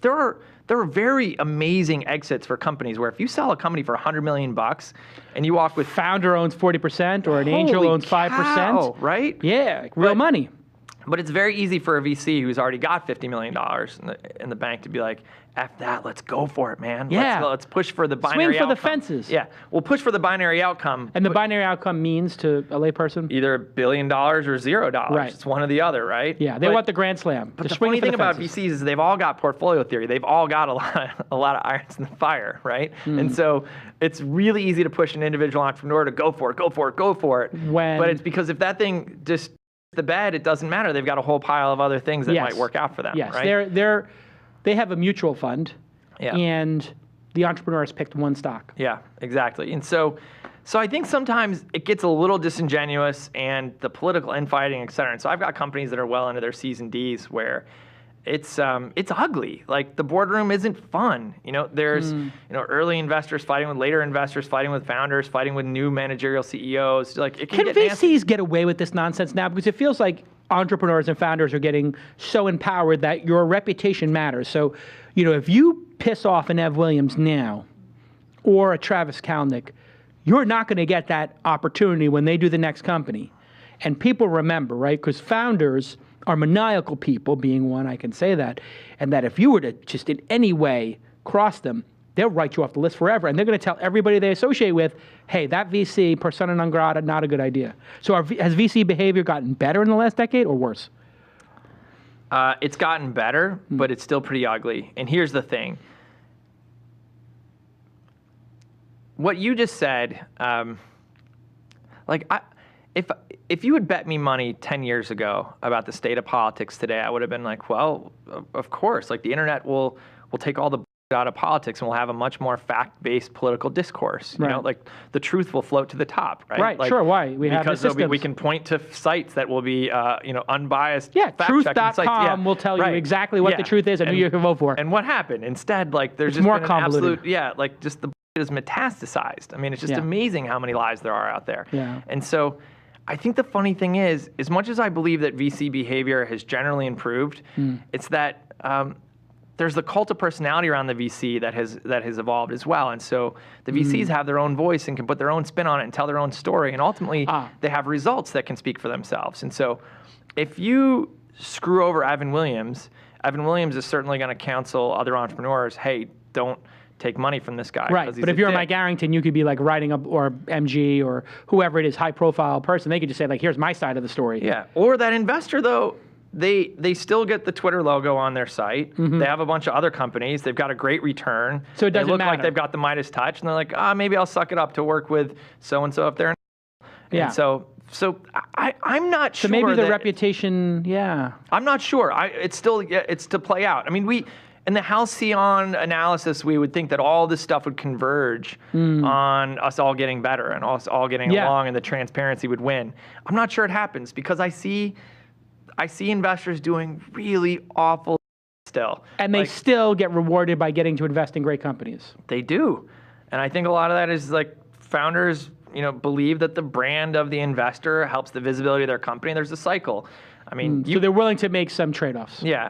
There are very amazing exits for companies where if you sell a company for $100 million and you walk with founder owns 40% or an angel owns 5%, cow, right? Yeah, real money. But it's very easy for a VC who's already got $50 million in the bank to be like, F that, let's go for it, man. Yeah. Let's push for the binary Swing for the outcome. fences. Yeah, we'll push for the binary outcome. And the binary outcome means to a layperson? Either $1 billion or $0. Right. It's one or the other, right? Yeah, they want the grand slam. But the funny thing about VCs is they've all got portfolio theory. They've all got a lot of irons in the fire, right? And so it's really easy to push an individual entrepreneur to go for it, go for it, go for it. But it's because if that thing just the bed, it doesn't matter. They've got a whole pile of other things that might work out for them. Yes, right? They have a mutual fund, and the entrepreneur has picked one stock. Yeah, exactly. And so I think sometimes it gets a little disingenuous, and the political infighting, et cetera. And so I've got companies that are well into their C's and D's where it's ugly. Like the boardroom isn't fun. There's early investors fighting with later investors, fighting with founders, fighting with new managerial CEOs. Like it can get VCs nasty. get away with this nonsense now? Because it feels like entrepreneurs and founders are getting so empowered that your reputation matters. So, if you piss off an Ev Williams now or a Travis Kalanick, you're not going to get that opportunity when they do the next company. And people remember, right? Because founders are maniacal people, being one, I can say that, and that if you were to just in any way cross them, they'll write you off the list forever, and they're going to tell everybody they associate with, hey, that VC, persona non grata, not a good idea. So has VC behavior gotten better in the last decade or worse? It's gotten better, but it's still pretty ugly. And here's the thing. What you just said, if you had bet me money 10 years ago about the state of politics today, I would have been like, well, of course. Like the internet will take all the out of politics and we'll have a much more fact-based political discourse. You know, like the truth will float to the top, right? Right, like, sure, why? We have the systems. We can point to sites that will be, unbiased. Yeah, fact-checking truth.com will tell you exactly what the truth is and who you can vote for. And what happened? Instead, like there's it's just more been an convoluted. absolute, like just the is metastasized. I mean, it's just amazing how many lies there are out there. Yeah. And so I think the funny thing is, as much as I believe that VC behavior has generally improved, it's that there's the cult of personality around the VC that has evolved as well. And so the VCs have their own voice and can put their own spin on it and tell their own story. And ultimately, they have results that can speak for themselves. And so if you screw over Evan Williams is certainly going to counsel other entrepreneurs, hey, don't take money from this guy. Right, but if you're Mike Arrington, you could be like writing up, or MG, or whoever it is, high-profile person. They could just say, like, here's my side of the story. Yeah, or that investor, though, they still get the Twitter logo on their site. They have a bunch of other companies. They've got a great return. So it doesn't They look matter. like they've got the Midas touch, and they're like, maybe I'll suck it up to work with so-and-so if they're in. Yeah. And so I'm not sure. So maybe the reputation, I'm not sure. It's to play out. I mean, in the halcyon analysis, we would think that all this stuff would converge on us all getting better and us all getting along, and the transparency would win. I'm not sure it happens because I see investors doing really awful still. And they still get rewarded by getting to invest in great companies. They do. And I think a lot of that is like founders, believe that the brand of the investor helps the visibility of their company. There's a cycle. I mean, so they're willing to make some trade-offs. Yeah,